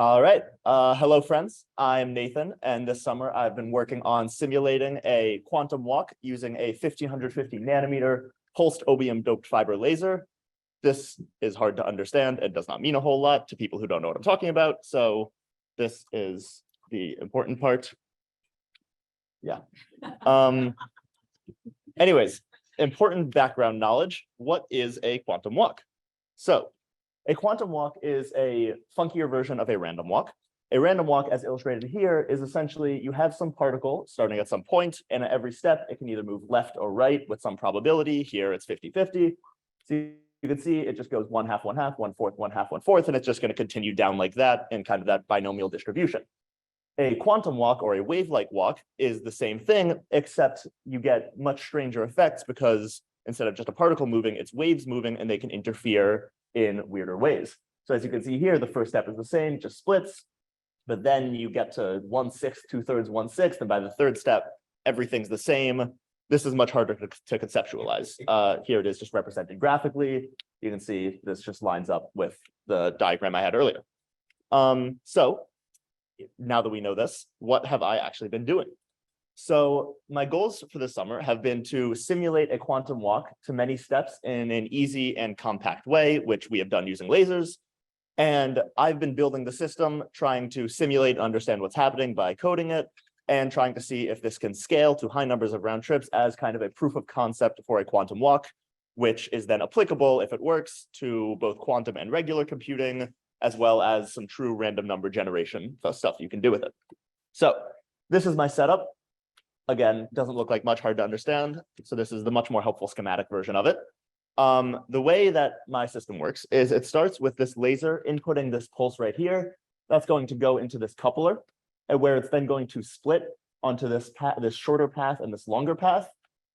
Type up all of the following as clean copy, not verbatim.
All right. Hello, friends. I'm Nathan, and this summer I've been working on simulating a quantum walk using a 1550 nanometer pulsed obium doped fiber laser. This is hard to understand and does not mean a whole lot to people who don't know what I'm talking about. So this is the important part. Yeah. Anyways, important background knowledge. What is a quantum walk? So a quantum walk is a funkier version of a random walk. A random walk, as illustrated here, is essentially you have some particle starting at some point, and at every step, it can either move left or right with some probability. Here, it's 50-50. So you can see it just goes 1/2, 1/2, 1/4, 1/2, 1/4, and it's just going to continue down like that in kind of that binomial distribution. A quantum walk or a wave-like walk is the same thing, except you get much stranger effects because instead of just a particle moving, it's waves moving, and they can interfere in weirder ways. So as you can see here, the first step is the same, just splits, but then you get to 1/6, 2/3, 1/6, and by the third step, everything's the same. This is much harder to conceptualize. Here it is just represented graphically. You can see this just lines up with the diagram I had earlier. So now that we know this, what have I actually been doing? So my goals for the summer have been to simulate a quantum walk to many steps in an easy and compact way, which we have done using lasers. And I've been building the system, trying to simulate and understand what's happening by coding it, and trying to see if this can scale to high numbers of round trips as kind of a proof of concept for a quantum walk, which is then applicable, if it works, to both quantum and regular computing, as well as some true random number generation stuff you can do with it. So this is my setup. Again, doesn't look like much, hard to understand. So this is the much more helpful schematic version of it. The way that my system works is it starts with this laser inputting this pulse right here. That's going to go into this coupler, and where it's then going to split onto this shorter path and this longer path.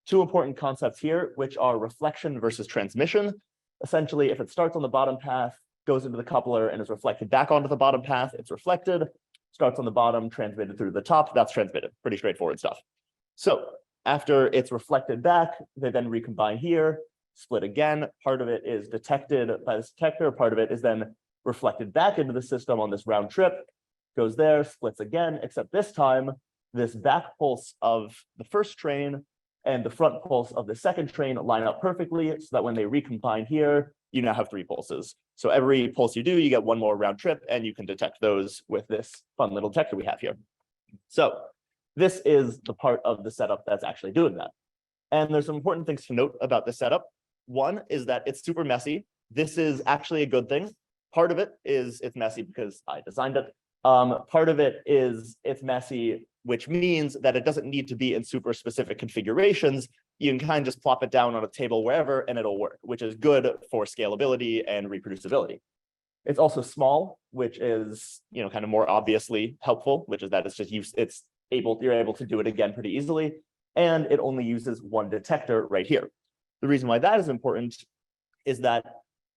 Two important concepts here, which are reflection versus transmission. Essentially, if it starts on the bottom path, goes into the coupler and is reflected back onto the bottom path, it's reflected. Starts on the bottom, transmitted through the top, that's transmitted. Pretty straightforward stuff. So after it's reflected back, they then recombine here, split again. Part of it is detected by this detector. Part of it is then reflected back into the system on this round trip, goes there, splits again, except this time, this back pulse of the first train and the front pulse of the second train line up perfectly so that when they recombine here, you now have 3 pulses. So every pulse you do, you get 1 more round trip, and you can detect those with this fun little detector we have here. So this is the part of the setup that's actually doing that. And there's some important things to note about this setup. One is that it's super messy. This is actually a good thing. Part of it is it's messy because I designed it. Part of it is it's messy, which means that it doesn't need to be in super specific configurations. You can kind of just plop it down on a table wherever and it'll work, which is good for scalability and reproducibility. It's also small, which is, kind of more obviously helpful, which is that you're able to do it again pretty easily. And it only uses 1 detector right here. The reason why that is important is that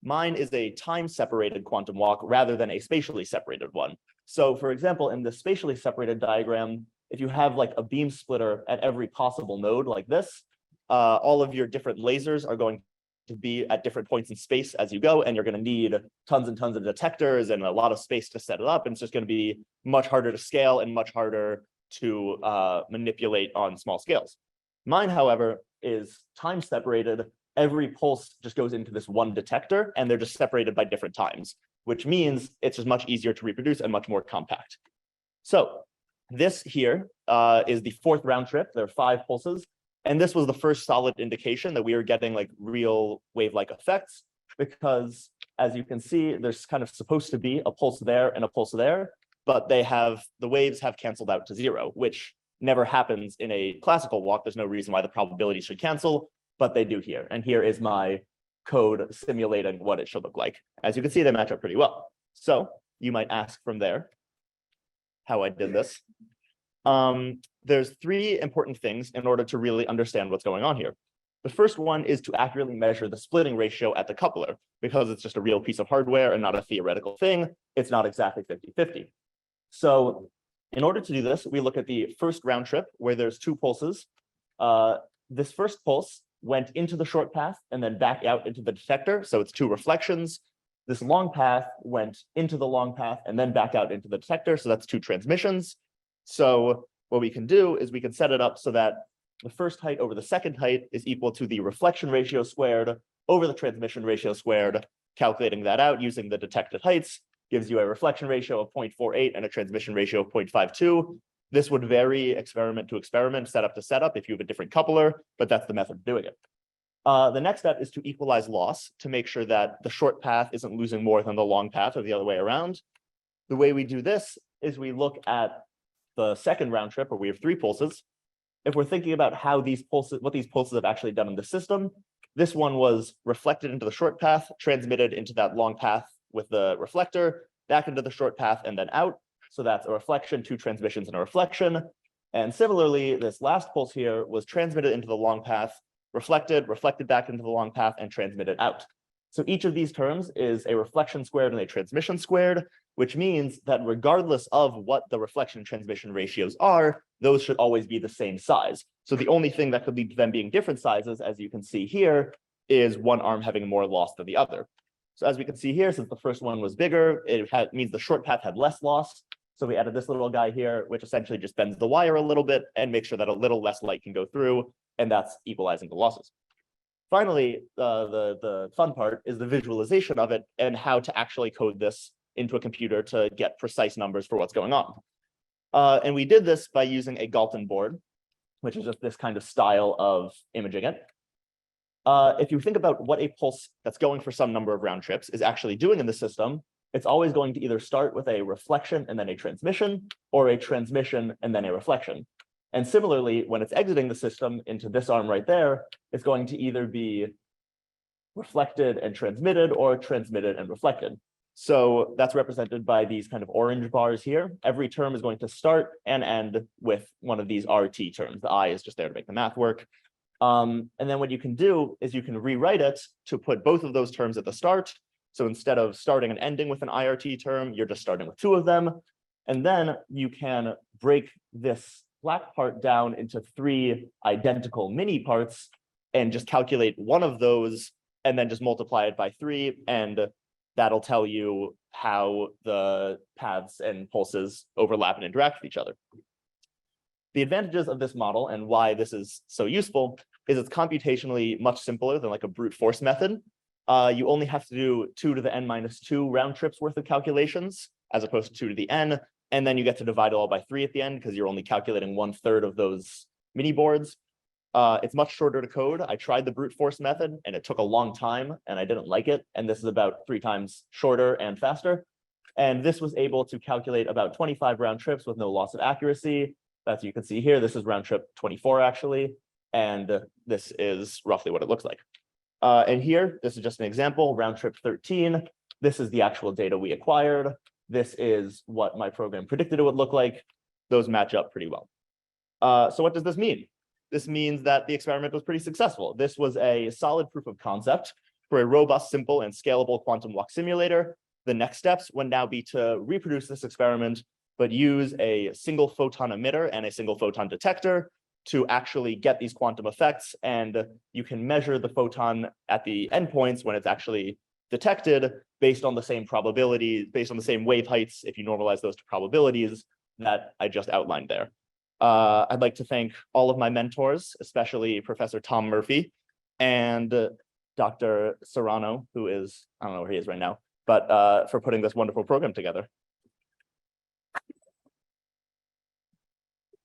mine is a time-separated quantum walk rather than a spatially separated one. So for example, in the spatially separated diagram, if you have like a beam splitter at every possible node like this, all of your different lasers are going to be at different points in space as you go, and you're going to need tons and tons of detectors and a lot of space to set it up. And it's just going to be much harder to scale and much harder to manipulate on small scales. Mine, however, is time separated. Every pulse just goes into this 1 detector, and they're just separated by different times, which means it's just much easier to reproduce and much more compact. So this here is the 4th round trip. There are 5 pulses. And this was the first solid indication that we were getting like real wave-like effects, because as you can see, there's kind of supposed to be a pulse there and a pulse there, but the waves have canceled out to 0, which never happens in a classical walk. There's no reason why the probability should cancel, but they do here. And here is my code simulating what it should look like. As you can see, they match up pretty well. So you might ask from there how I did this. There's 3 important things in order to really understand what's going on here. The first one is to accurately measure the splitting ratio at the coupler, because it's just a real piece of hardware and not a theoretical thing. It's not exactly 50-50. So in order to do this, we look at the first round trip where there's 2 pulses. This first pulse went into the short path and then back out into the detector. So it's 2 reflections. This long path went into the long path and then back out into the detector. So that's 2 transmissions. So what we can do is we can set it up so that the first height over the second height is equal to the reflection ratio squared over the transmission ratio squared. Calculating that out using the detected heights gives you a reflection ratio of 0.48 and a transmission ratio of 0.52. This would vary experiment to experiment, setup to setup if you have a different coupler, but that's the method of doing it. The next step is to equalize loss to make sure that the short path isn't losing more than the long path or the other way around. The way we do this is we look at the second round trip where we have 3 pulses. If we're thinking about how these pulses, what these pulses have actually done in the system, this one was reflected into the short path, transmitted into that long path with the reflector, back into the short path, and then out. So that's a reflection, 2 transmissions, and a reflection. And similarly, this last pulse here was transmitted into the long path, reflected back into the long path, and transmitted out. So each of these terms is a reflection squared and a transmission squared, which means that regardless of what the reflection and transmission ratios are, those should always be the same size. So the only thing that could lead to them being different sizes, as you can see here, is one arm having more loss than the other. So as we can see here, since the first one was bigger, it means the short path had less loss. So we added this little guy here, which essentially just bends the wire a little bit and makes sure that a little less light can go through, and that's equalizing the losses. Finally, the fun part is the visualization of it and how to actually code this into a computer to get precise numbers for what's going on. And we did this by using a Galton board, which is just this kind of style of imaging it. If you think about what a pulse that's going for some number of round trips is actually doing in the system, it's always going to either start with a reflection and then a transmission, or a transmission and then a reflection. And similarly, when it's exiting the system into this arm right there, it's going to either be reflected and transmitted or transmitted and reflected. So that's represented by these kind of orange bars here. Every term is going to start and end with one of these RT terms. The I is just there to make the math work. And then what you can do is you can rewrite it to put both of those terms at the start. So instead of starting and ending with an IRT term, you're just starting with 2 of them. And then you can break this black part down into 3 identical mini parts and just calculate one of those and then just multiply it by 3. And that'll tell you how the paths and pulses overlap and interact with each other. The advantages of this model and why this is so useful is it's computationally much simpler than like a brute force method. You only have to do 2 to the n-2 round trips worth of calculations as opposed to 2 to the n. And then you get to divide it all by 3 at the end because you're only calculating 1/3 of those mini boards. It's much shorter to code. I tried the brute force method and it took a long time and I didn't like it. And this is about 3 times shorter and faster. And this was able to calculate about 25 round trips with no loss of accuracy. As you can see here, this is round trip 24 actually. And this is roughly what it looks like. And here, this is just an example, round trip 13. This is the actual data we acquired. This is what my program predicted it would look like. Those match up pretty well. So what does this mean? This means that the experiment was pretty successful. This was a solid proof of concept for a robust, simple, and scalable quantum walk simulator. The next steps would now be to reproduce this experiment, but use a single photon emitter and a single photon detector to actually get these quantum effects. And you can measure the photon at the endpoints when it's actually detected based on the same probability, based on the same wave heights, if you normalize those to probabilities that I just outlined there. I'd like to thank all of my mentors, especially Professor Tom Murphy and Dr. Serrano, who is, I don't know where he is right now, but for putting this wonderful program together.